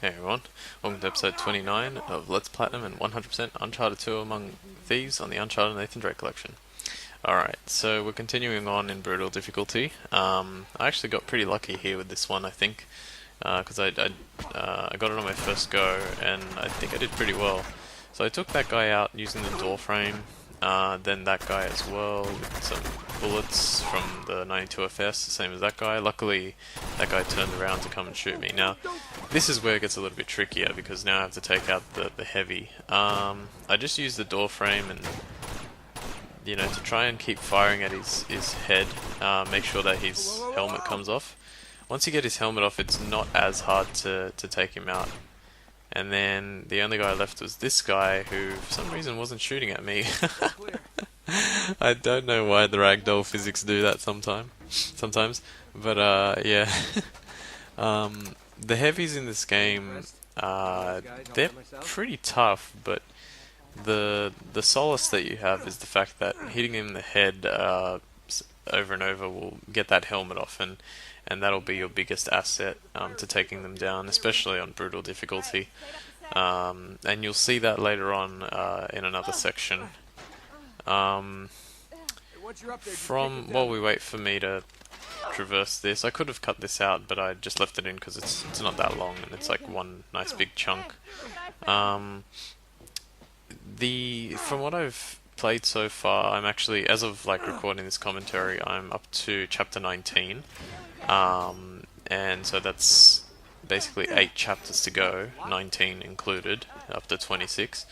Hey everyone, welcome to episode 29 of Let's Platinum and 100% Uncharted 2 Among Thieves on the Uncharted Nathan Drake collection. Alright, so we're continuing on in brutal difficulty. I actually got pretty lucky here with this one, I think, because I got it on my first go, and I think I did pretty well. So I took that guy out using the door frame, then that guy as well with some bullets from the 92 FS, the same as that guy. Luckily, that guy turned around to come and shoot me. Now, this is where it gets a little bit trickier because now I have to take out the heavy. I just used the door frame and, you know, to try and keep firing at his head, make sure that his helmet comes off. Once you get his helmet off, it's not as hard to take him out. And then the only guy left was this guy who, for some reason, wasn't shooting at me. I don't know why the ragdoll physics do that sometimes. But yeah. The heavies in this game, they're pretty tough, but the solace that you have is the fact that hitting him in the head over and over will get that helmet off, and that'll be your biggest asset to taking them down, especially on brutal difficulty. And you'll see that later on in another section. While we wait for me to traverse this, I could have cut this out, but I just left it in because it's not that long and it's like one nice big chunk. From what I've played so far, I'm actually, as of like recording this commentary, I'm up to chapter 19. And so that's basically 8 chapters to go, 19 included, up to 26.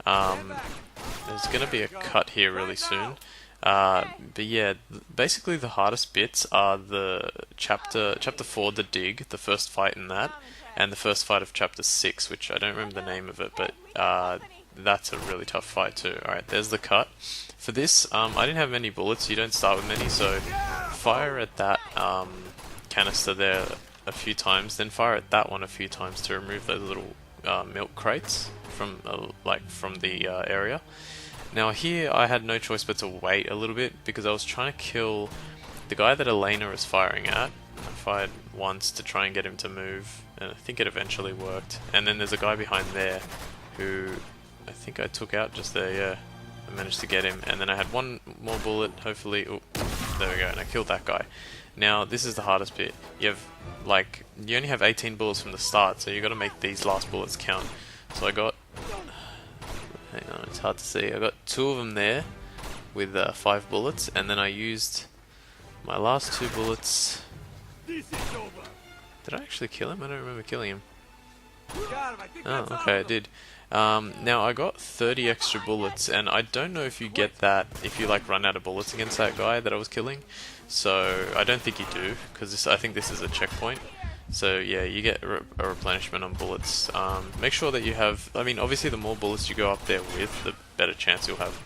There's going to be a cut here really soon. But yeah, basically the hardest bits are the chapter 4, the dig, the first fight in that, and the first fight of chapter 6, which I don't remember the name of it, but that's a really tough fight too. Alright, there's the cut. For this, I didn't have many bullets, you don't start with many, so fire at that canister there a few times, then fire at that one a few times to remove those little milk crates from the area. Now here I had no choice but to wait a little bit because I was trying to kill the guy that Elena is firing at. I fired once to try and get him to move, and I think it eventually worked. And then there's a guy behind there who I think I took out just there, yeah. I managed to get him, and then I had one more bullet, hopefully. Oh, there we go, and I killed that guy. Now this is the hardest bit. You only have 18 bullets from the start, so you got to make these last bullets count. So I got, hang on, it's hard to see. I got 2 of them there with 5 bullets, and then I used my last 2 bullets. Did I actually kill him? I don't remember killing him. Oh, okay, I did. Now I got 30 extra bullets, and I don't know if you get that if you like run out of bullets against that guy that I was killing. So I don't think you do, because I think this is a checkpoint. So yeah, you get a replenishment on bullets. Make sure that you have, I mean, obviously the more bullets you go up there with, the better chance you'll have.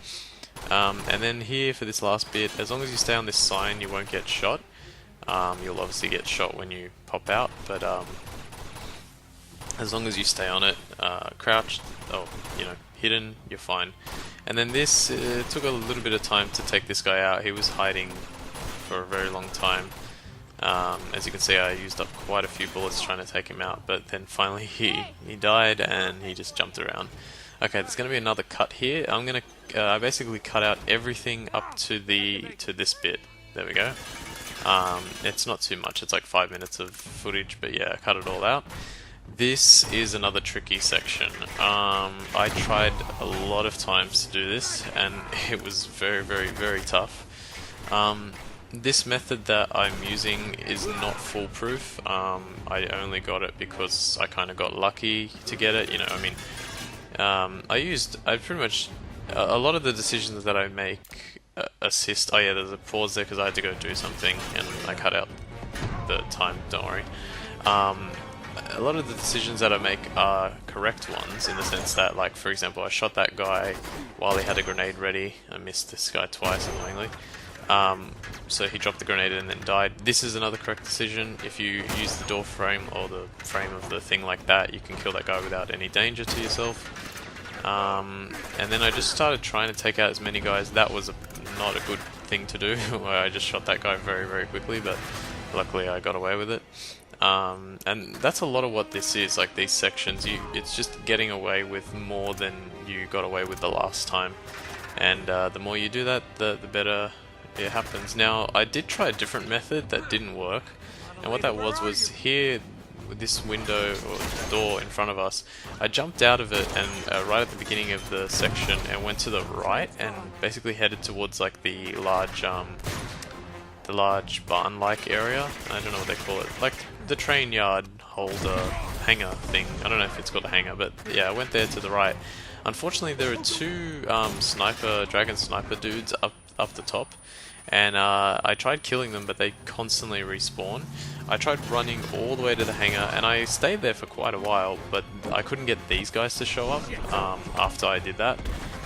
And then here for this last bit, as long as you stay on this sign, you won't get shot. You'll obviously get shot when you pop out, but as long as you stay on it, crouched, hidden, you're fine. And then this took a little bit of time to take this guy out. He was hiding for a very long time. As you can see, I used up quite a few bullets trying to take him out, but then finally he died and he just jumped around. Okay, there's going to be another cut here. I'm going to I basically cut out everything up to this bit. There we go. It's not too much. It's like 5 minutes of footage, but yeah, I cut it all out. This is another tricky section. I tried a lot of times to do this, and it was very, very, very tough. This method that I'm using is not foolproof. I only got it because I kind of got lucky to get it. You know, I mean, I pretty much a lot of the decisions that I make assist. Oh yeah, there's a pause there because I had to go do something, and I cut out the time. Don't worry. A lot of the decisions that I make are correct ones in the sense that, like, for example, I shot that guy while he had a grenade ready. I missed this guy twice, annoyingly. So he dropped the grenade and then died. This is another correct decision. If you use the door frame or the frame of the thing like that, you can kill that guy without any danger to yourself. And then I just started trying to take out as many guys. That was not a good thing to do, where I just shot that guy very, very quickly, but luckily I got away with it. And that's a lot of what this is, like these sections. It's just getting away with more than you got away with the last time. And the more you do that, the better it happens. Now, I did try a different method that didn't work. And what that was here, with this window or door in front of us, I jumped out of it and right at the beginning of the section and went to the right and basically headed towards like the large barn-like area. I don't know what they call it, like the train yard holder hangar thing. I don't know if it's called a hangar, but yeah, I went there to the right. Unfortunately, there are two dragon sniper dudes up the top, and I tried killing them, but they constantly respawn. I tried running all the way to the hangar, and I stayed there for quite a while, but I couldn't get these guys to show up after I did that.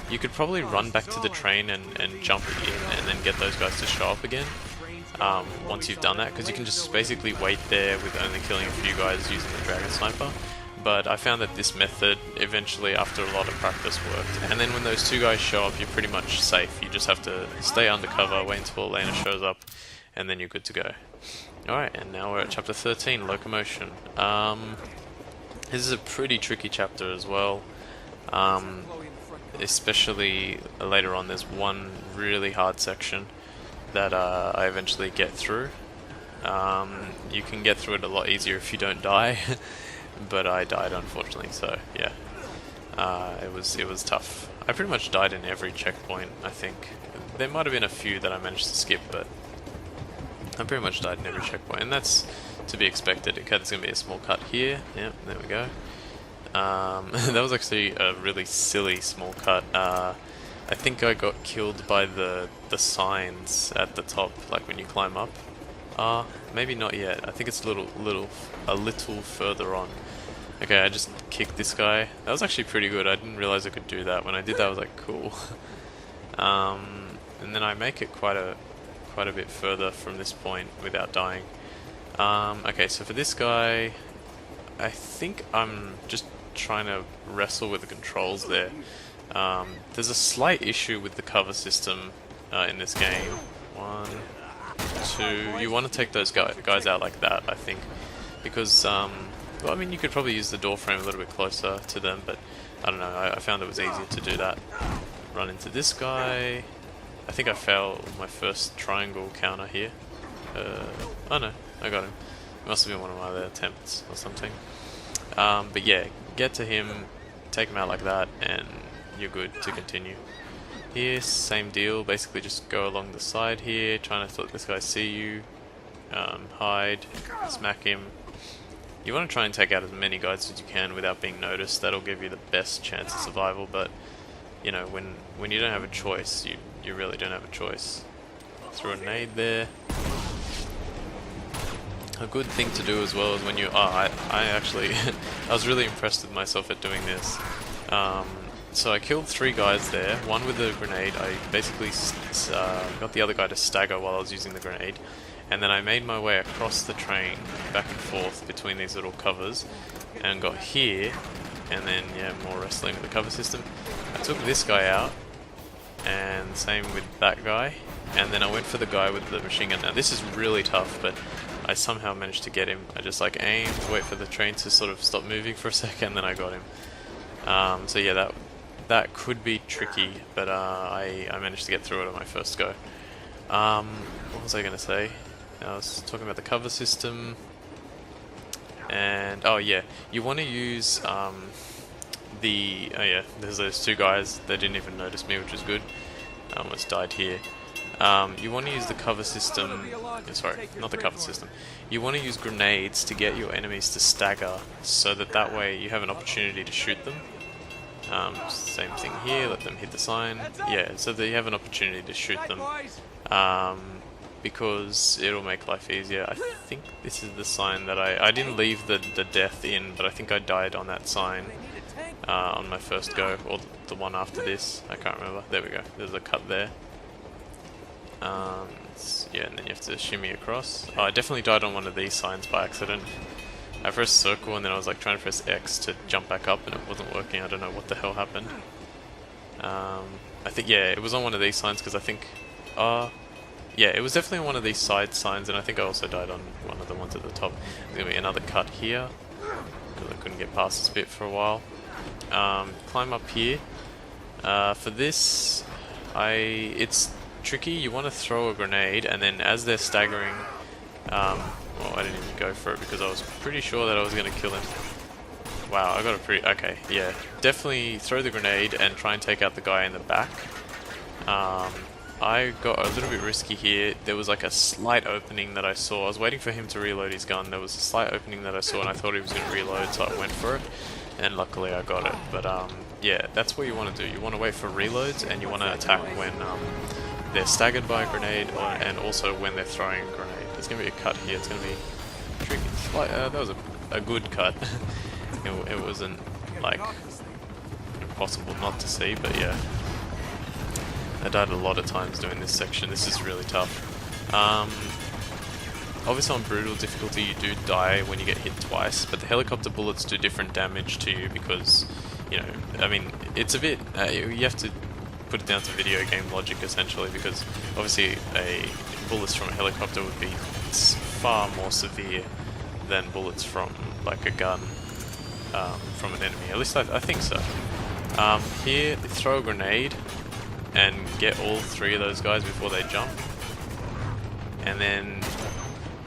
You could probably run back to the train and jump in and then get those guys to show up again. Once you've done that, because you can just basically wait there with only killing a few guys using the dragon sniper. But I found that this method eventually, after a lot of practice, worked. And then when those two guys show up, you're pretty much safe. You just have to stay undercover, wait until Elena shows up, and then you're good to go. Alright, and now we're at chapter 13, Locomotion. This is a pretty tricky chapter as well. Especially later on, there's one really hard section that I eventually get through. You can get through it a lot easier if you don't die, but I died unfortunately, so yeah. It was tough. I pretty much died in every checkpoint, I think. There might have been a few that I managed to skip, but I pretty much died in every checkpoint, and that's to be expected. Okay, there's going to be a small cut here. Yeah, there we go. That was actually a really silly small cut. I think I got killed by the signs at the top, like when you climb up. Maybe not yet. I think it's a little further on. Okay, I just kicked this guy. That was actually pretty good. I didn't realize I could do that. When I did that, I was like, cool. And then I make it quite a bit further from this point without dying. Okay, so for this guy, I think I'm just trying to wrestle with the controls there. There's a slight issue with the cover system in this game. 1, 2. You want to take those guys out like that, I think, because well, I mean, you could probably use the door frame a little bit closer to them, but I don't know. I found it was easier to do that. Run into this guy. I think I failed my first triangle counter here. Oh no, I got him. It must have been one of my other attempts or something. But yeah, get to him, take him out like that, and you're good to continue. Here, same deal. Basically, just go along the side here, trying to let this guy see you. Hide, smack him. You want to try and take out as many guys as you can without being noticed. That'll give you the best chance of survival. But you know, when you don't have a choice, you really don't have a choice. Throw a nade there. A good thing to do as well is when you... I actually... I was really impressed with myself at doing this. So I killed 3 guys there, one with a grenade. I basically got the other guy to stagger while I was using the grenade. And then I made my way across the train, back and forth between these little covers, and got here, and then, yeah, more wrestling with the cover system. I took this guy out, and same with that guy, and then I went for the guy with the machine gun. Now this is really tough, but I somehow managed to get him. I just like aimed, wait for the train to sort of stop moving for a second, then I got him. So yeah, that could be tricky, but I managed to get through it on my first go. What was I going to say? I was talking about the cover system, and oh yeah, you want to use there's those 2 guys that didn't even notice me, which was good. I almost died here. You want to use the cover system, sorry, not the cover system. You want to use grenades to get your enemies to stagger, so that way you have an opportunity to shoot them. Same thing here, let them hit the sign. Yeah, so that you have an opportunity to shoot them. Because it'll make life easier. I think this is the sign that I didn't leave the death in, but I think I died on that sign on my first go, or the one after this. I can't remember. There we go. There's a cut there. Yeah, and then you have to shimmy across. I definitely died on one of these signs by accident. I pressed circle and then I was like trying to press X to jump back up and it wasn't working. I don't know what the hell happened. I think, yeah, it was on one of these signs because I think... yeah, it was definitely one of these side signs, and I think I also died on one of the ones at the top. There's gonna be another cut here, because I couldn't get past this bit for a while. Climb up here. For this, it's tricky. You want to throw a grenade, and then as they're staggering, well, I didn't even go for it because I was pretty sure that I was going to kill him. Wow, I got a pretty... Okay, yeah. Definitely throw the grenade and try and take out the guy in the back. I got a little bit risky here. There was like a slight opening that I saw. I was waiting for him to reload his gun. There was a slight opening that I saw and I thought he was going to reload, so I went for it. And luckily I got it. But yeah, that's what you want to do. You want to wait for reloads and you want to attack when they're staggered by a grenade and also when they're throwing a grenade. There's going to be a cut here. It's going to be tricky. That was a good cut. It wasn't like impossible not to see, but yeah. I died a lot of times doing this section. This is really tough. Obviously on brutal difficulty you do die when you get hit twice, but the helicopter bullets do different damage to you because, you know, I mean, it's a bit, you have to put it down to video game logic essentially, because obviously bullets from a helicopter would be far more severe than bullets from like a gun from an enemy. At least I think so. Here, throw a grenade and get all three of those guys before they jump. And then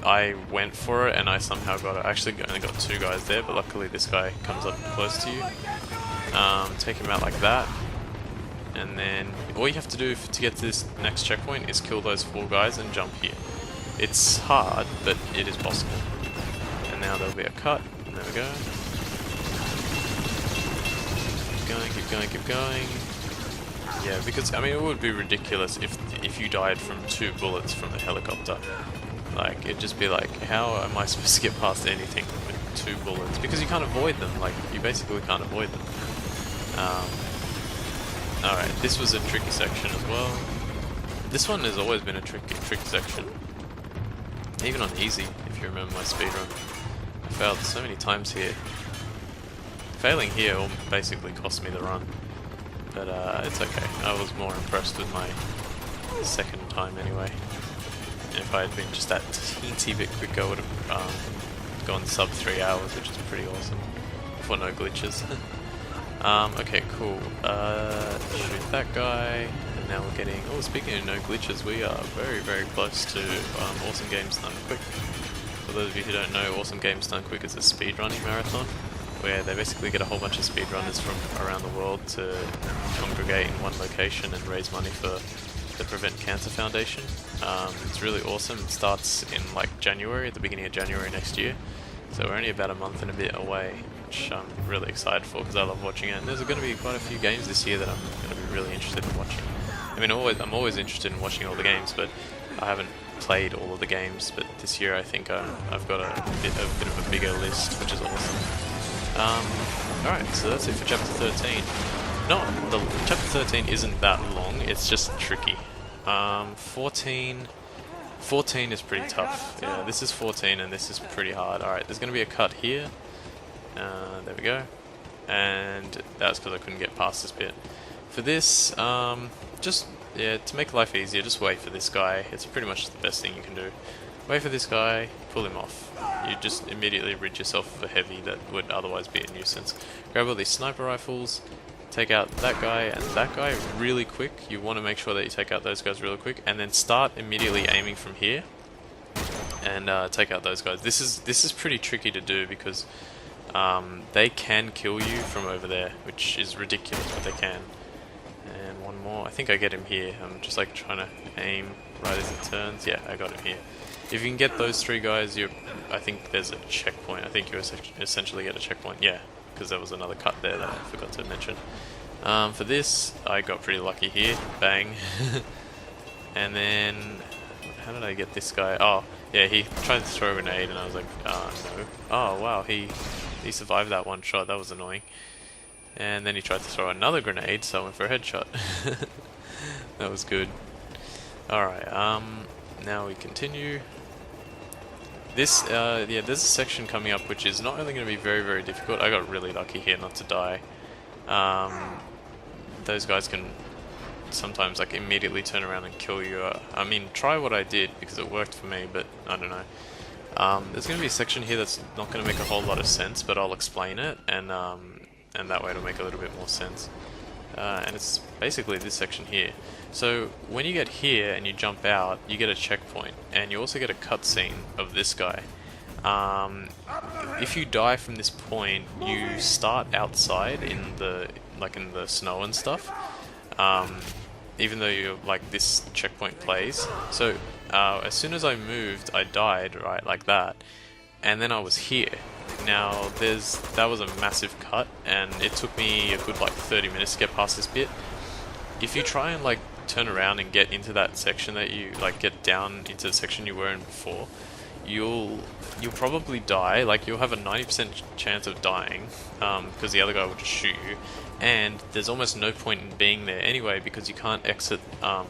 I went for it and I somehow got it. I actually only got two guys there, but luckily this guy comes up close to you. Take him out like that. And then all you have to do to get to this next checkpoint is kill those four guys and jump here. It's hard, but it is possible. And now there'll be a cut. And there we go. Keep going, keep going, keep going. Yeah, because, I mean, it would be ridiculous if you died from 2 bullets from a helicopter. Like, it'd just be like, how am I supposed to get past anything with 2 bullets? Because you can't avoid them, like, you basically can't avoid them. Alright, this was a tricky section as well. This one has always been a tricky section. Even on easy, if you remember my speedrun. I failed so many times here. Failing here basically cost me the run. But it's okay. I was more impressed with my second time anyway. And if I had been just that teensy bit quicker, I would have gone sub 3 hours, which is pretty awesome. For no glitches. Okay, cool. Shoot that guy. And now we're getting... Oh, speaking of no glitches, we are very, very close to Awesome Games Done Quick. For those of you who don't know, Awesome Games Done Quick is a speedrunning marathon, where they basically get a whole bunch of speedrunners from around the world to congregate in one location and raise money for the Prevent Cancer Foundation. It's really awesome. It starts in like January, at the beginning of January next year. So we're only about a month and a bit away, which I'm really excited for because I love watching it. And there's going to be quite a few games this year that I'm going to be really interested in watching. I mean, I'm always interested in watching all the games, but I haven't played all of the games. But this year I think I've got a bit of a bigger list, which is awesome. Alright, so that's it for chapter 13. No, chapter 13 isn't that long, it's just tricky. 14 is pretty tough. Yeah, this is 14 and this is pretty hard. Alright, there's going to be a cut here. There we go. And that's because I couldn't get past this bit. For this, yeah, to make life easier, just wait for this guy. It's pretty much the best thing you can do. Wait for this guy, pull him off. You just immediately rid yourself of a heavy that would otherwise be a nuisance. Grab all these sniper rifles, take out that guy and that guy really quick. You want to make sure that you take out those guys really quick, and then start immediately aiming from here and take out those guys. This is pretty tricky to do because they can kill you from over there, which is ridiculous, but they can. And one more. I think I get him here. I'm just like trying to aim right as it turns. Yeah, I got him here. If you can get those 3 guys, I think there's a checkpoint. I think you essentially get a checkpoint. Yeah, because there was another cut there that I forgot to mention. For this, I got pretty lucky here. Bang. And then, how did I get this guy? Oh, yeah, he tried to throw a grenade, and I was like, no. Oh, wow, he survived that one shot. That was annoying. And then he tried to throw another grenade, so I went for a headshot. That was good. Alright, now we continue. This, yeah, there's a section coming up which is not only going to be very, very difficult. I got really lucky here not to die. Those guys can sometimes like immediately turn around and kill you. I mean, try what I did because it worked for me, but I don't know. There's going to be a section here that's not going to make a whole lot of sense, but I'll explain it, and that way it'll make a little bit more sense. And it's basically this section here. So when you get here and you jump out, you get a checkpoint, and you also get a cutscene of this guy. If you die from this point, you start outside in the snow and stuff. Even though you're like this checkpoint plays. So as soon as I moved, I died right like that, and then I was here. Now that was a massive cut, and it took me a good like 30 minutes to get past this bit. If you try and like turn around and get into that section that you like get down into the section you were in before, you'll probably die. Like you'll have a 90% chance of dying because the other guy will just shoot you, and there's almost no point in being there anyway because you can't exit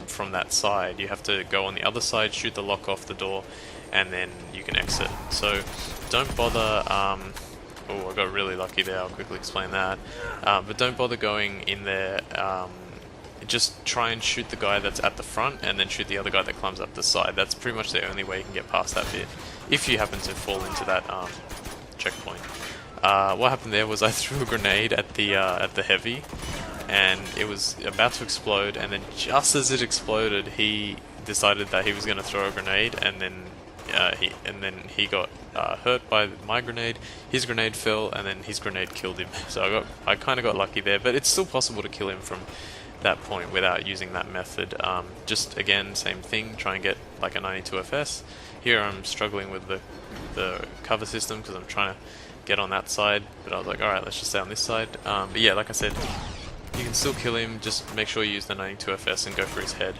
from that side. You have to go on the other side, shoot the lock off the door, and then you can exit. So don't bother. Oh, I got really lucky there. I'll quickly explain that. But don't bother going in there. Just try and shoot the guy that's at the front, and then shoot the other guy that climbs up the side. That's pretty much the only way you can get past that bit, if you happen to fall into that checkpoint. What happened there was I threw a grenade at the heavy, and it was about to explode, and then just as it exploded, he decided that he was going to throw a grenade, and then he got hurt by my grenade. His grenade fell, and then his grenade killed him. So I kind of got lucky there, but it's still possible to kill him from that point without using that method. Just again, same thing, try and get like a 92 FS. Here I'm struggling with the cover system because I'm trying to get on that side, but I was like, alright, let's just stay on this side. But yeah, like I said, you can still kill him, just make sure you use the 92 FS and go for his head.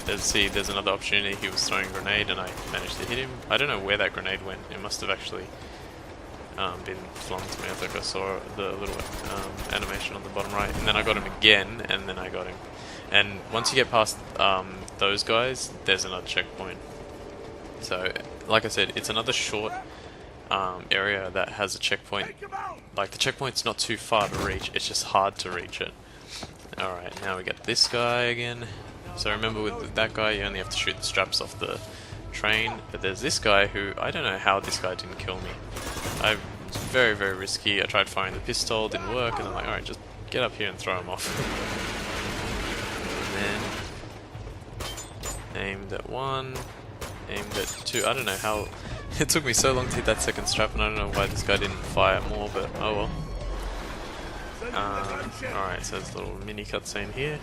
There's another opportunity. He was throwing a grenade and I managed to hit him. I don't know where that grenade went. It must have actually been flung to me. I think I saw the little animation on the bottom right, and then I got him again, and then I got him. And once you get past those guys, there's another checkpoint. So, like I said, it's another short area that has a checkpoint. Like, the checkpoint's not too far to reach, it's just hard to reach it. Alright, now we get this guy again. So remember, with that guy, you only have to shoot the straps off the train, but there's this guy who, I don't know how this guy didn't kill me. It's very, very risky. I tried firing the pistol, didn't work, and I'm like, alright, just get up here and throw him off. And then aimed at one, aimed at two. I don't know how it took me so long to hit that second strap, and I don't know why this guy didn't fire more, but oh well. Alright, so there's a little mini cutscene here.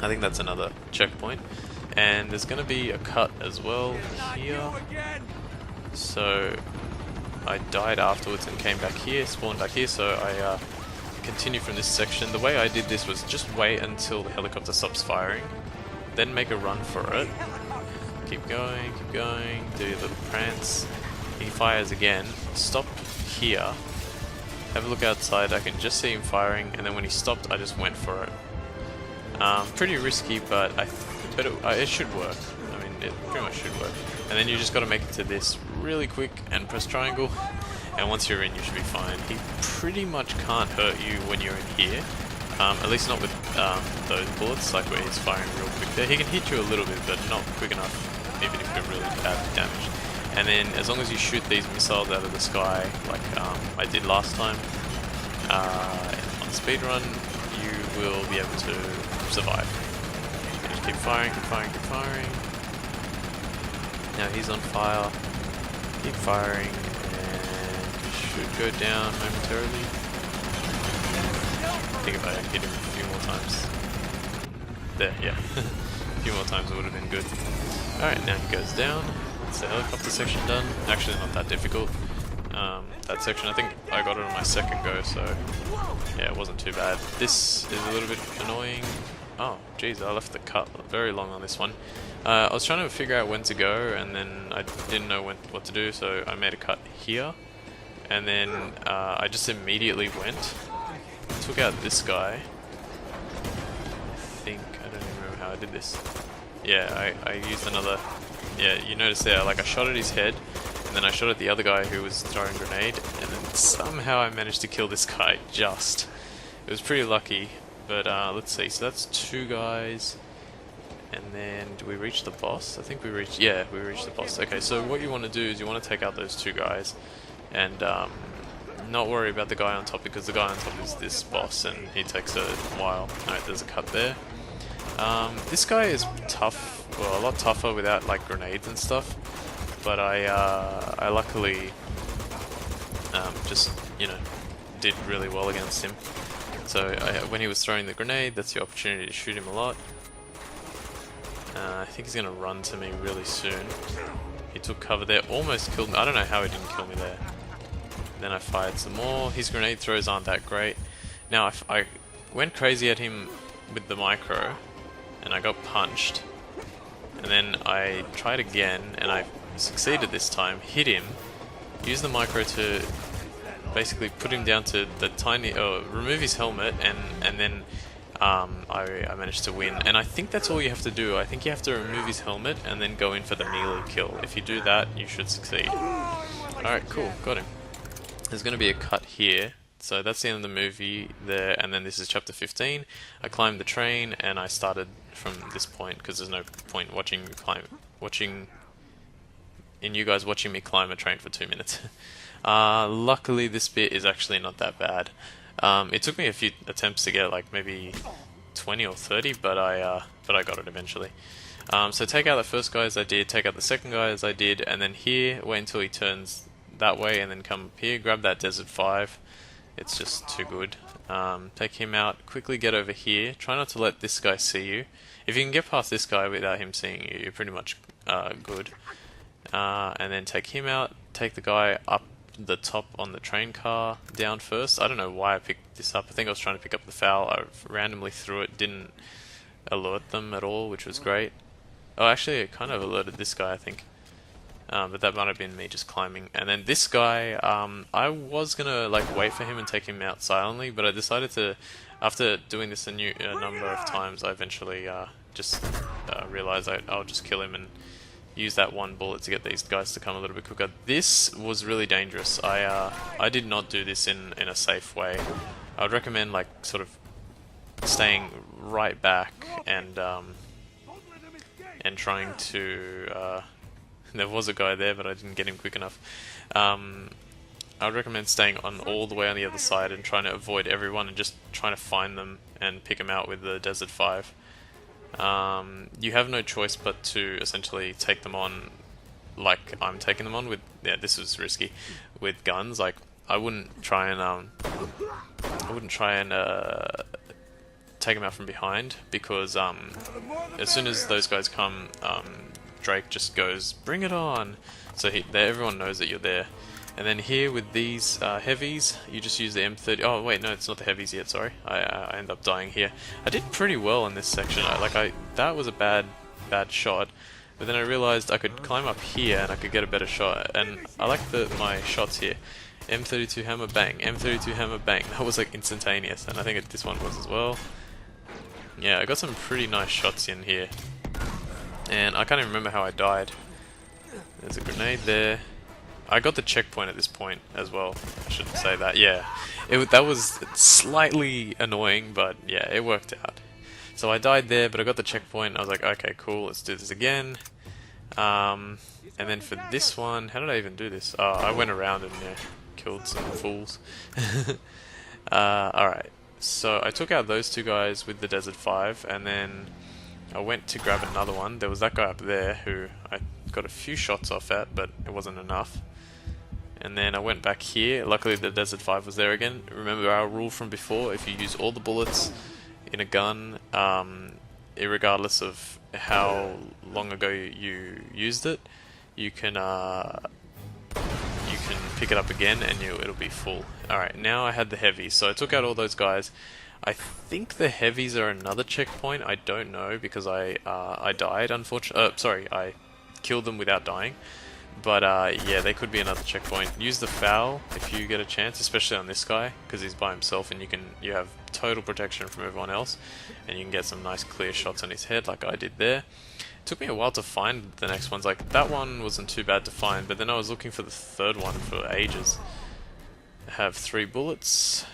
I think that's another checkpoint, and there's going to be a cut as well here. So I died afterwards and came back here, spawned back here, so I continue from this section. The way I did this was just wait until the helicopter stops firing, then make a run for it. Keep going, do your little prance. He fires again, stop here, have a look outside, I can just see him firing, and then when he stopped I just went for it. Pretty risky, but it should work. I mean, it pretty much should work. And then you just got to make it to this really quick and press triangle, and once you're in, you should be fine. He pretty much can't hurt you when you're in here, at least not with those bullets, like where he's firing real quick there. He can hit you a little bit, but not quick enough, even if you're really bad damage. And then as long as you shoot these missiles out of the sky, like I did last time, on speedrun, you will be able to survive. You just keep firing. Now he's on fire. Keep firing, and he should go down momentarily. I think if I hit him a few more times. There, yeah. A few more times it would have been good. Alright, now he goes down. That's the helicopter section done. Actually not that difficult. That section, I think I got it on my second go, so yeah, it wasn't too bad. This is a little bit annoying. Oh, geez, I left the cut very long on this one. I was trying to figure out when to go, and then I didn't know what to do, so I made a cut here. And then I just immediately went, took out this guy. I don't even remember how I did this. Yeah, I used another... Yeah, you notice there, like I shot at his head, and then I shot at the other guy who was throwing a grenade, and then somehow I managed to kill this guy, just. It was pretty lucky, But let's see. So that's 2 guys. And then, do we reach the boss? I think we reached, yeah, we reached the boss. Okay, so what you want to do is you want to take out those 2 guys, and not worry about the guy on top, because the guy on top is this boss, and he takes a while. Alright, there's a cut there. This guy is tough, well, a lot tougher without like grenades and stuff, but I luckily just, you know, did really well against him. So when he was throwing the grenade, that's the opportunity to shoot him a lot. I think he's going to run to me really soon. He took cover there, almost killed me. I don't know how he didn't kill me there. Then I fired some more. His grenade throws aren't that great. Now I went crazy at him with the micro, and I got punched. And then I tried again, and I succeeded this time. Hit him, used the micro to basically put him down to the tiny, remove his helmet, and then I managed to win. And I think that's all you have to do. I think you have to remove his helmet and then go in for the melee kill. If you do that, you should succeed. Alright, cool, got him. There's going to be a cut here. So that's the end of the movie there, and then this is chapter 15. I climbed the train, and I started from this point, because there's no point watching you guys watching me climb a train for 2 minutes. Luckily this bit is actually not that bad. It took me a few attempts to get like maybe 20 or 30, but I got it eventually. So take out the first guy as I did, take out the second guy as I did, and then here, wait until he turns that way and then come up here, grab that Desert 5. It's just too good. Take him out, quickly get over here, try not to let this guy see you. If you can get past this guy without him seeing you, you're pretty much good. And then take him out, take the guy up the top on the train car down first. I don't know why I picked this up. I think I was trying to pick up the foul. I randomly threw it, didn't alert them at all, which was great. Oh, actually it kind of alerted this guy, I think. But that might have been me just climbing. And then this guy, I was gonna like wait for him and take him out silently, but I decided to, after doing this a number of times, I eventually just realized I'll just kill him and use that one bullet to get these guys to come a little bit quicker. This was really dangerous. I did not do this in a safe way. I would recommend like sort of staying right back and trying to. There was a guy there, but I didn't get him quick enough. I would recommend staying on all the way on the other side and trying to avoid everyone and just trying to find them and pick them out with the Desert 5. You have no choice but to essentially take them on like I'm taking them on with, yeah, this is risky, with guns. Like, I wouldn't try and take them out from behind, because as soon as those guys come, Drake just goes, bring it on! So everyone knows that you're there. And then here with these heavies, you just use the M30. Oh wait, no, it's not the heavies yet. Sorry, I end up dying here. I did pretty well in this section. That was a bad shot, but then I realized I could climb up here and I could get a better shot. And I like my shots here. M32 hammer bang, M32 hammer bang. That was like instantaneous, and I think this one was as well. Yeah, I got some pretty nice shots in here, and I can't even remember how I died. There's a grenade there. I got the checkpoint at this point as well. I shouldn't say that. Yeah, that was slightly annoying, but yeah, it worked out. So I died there, but I got the checkpoint. I was like, okay, cool, let's do this again. And then for this one, how did I even do this? Oh, I went around and killed some fools. Alright, so I took out those 2 guys with the Desert 5, and then I went to grab another one. There was that guy up there who I got a few shots off at, but it wasn't enough. And then I went back here. Luckily the Desert 5 was there again. Remember our rule from before, if you use all the bullets in a gun, irregardless of how long ago you used it, you can pick it up again and it'll be full. Alright, now I had the heavies, so I took out all those guys. I think the heavies are another checkpoint. I don't know, because I died, unfortunately. Sorry, I killed them without dying. But yeah, they could be another checkpoint. Use the foul if you get a chance, especially on this guy, because he's by himself and you have total protection from everyone else, and you can get some nice clear shots on his head like I did there. It took me a while to find the next ones. Like, that one wasn't too bad to find, but then I was looking for the third one for ages. I have 3 bullets.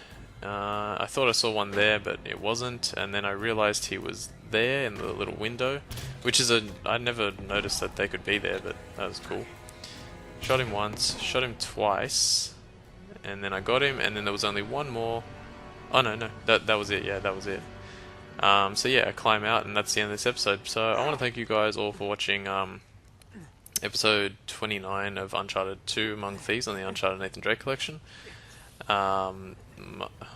I thought I saw one there, but it wasn't, and then I realized he was there in the little window, which is I never noticed that they could be there, but that was cool. Shot him once, shot him twice, and then I got him, and then there was only one more. Oh no, that was it. Yeah, that was it. So yeah, I climb out, and that's the end of this episode. So I want to thank you guys all for watching episode 29 of Uncharted 2 Among Thieves on the Uncharted Nathan Drake collection. Oh,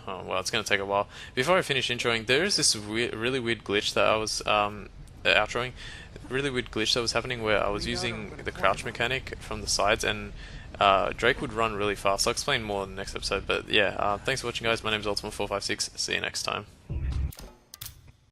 well, it's going to take a while. Before I finish introing, there is this really weird glitch that I was outroing. Really weird glitch that was happening where I was using the crouch mechanic from the sides, and Drake would run really fast. I'll explain more in the next episode. But yeah, thanks for watching, guys. My name is Ultima456. See you next time.